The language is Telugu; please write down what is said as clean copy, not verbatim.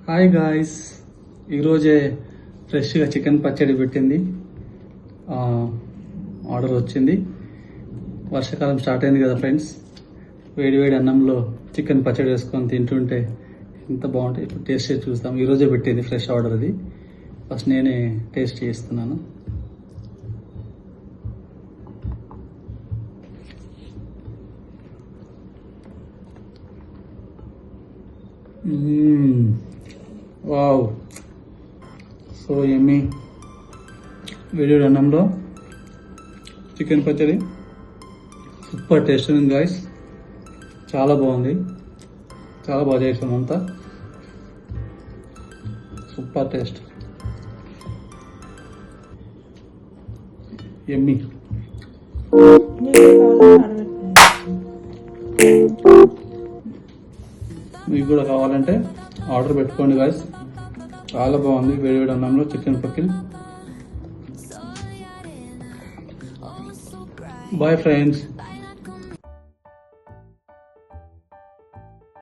హాయ్ గాయ్స్, ఈరోజే ఫ్రెష్గా చికెన్ పచ్చడి పెట్టింది. ఆర్డర్ వచ్చింది. వర్షాకాలం స్టార్ట్ అయింది కదా ఫ్రెండ్స్. వేడి అన్నంలో చికెన్ పచ్చడి వేసుకొని తింటుంటే ఎంత బాగుంటుంది. ఇప్పుడు టేస్ట్ చేసి చూస్తాం. ఈరోజే పెట్టింది ఫ్రెష్ ఆర్డర్. అది ఫస్ట్ నేనే టేస్ట్ చేస్తున్నాను. Wow, so yummy. వేడి అన్నంలో చికెన్ పచ్చడి సూపర్ టేస్ట్ ఉంది గాయస్. చాలా బాగుంది, చాలా బాగా చేసాం అంతా. సూపర్ టేస్ట్, యమ్మీ. మీకు కూడా కావాలంటే ఆర్డర్ పెట్టుకోండి గాయస్. చాలా బాగుంది వేడి అన్నంలో చికెన్ పక్కన. Bye friends.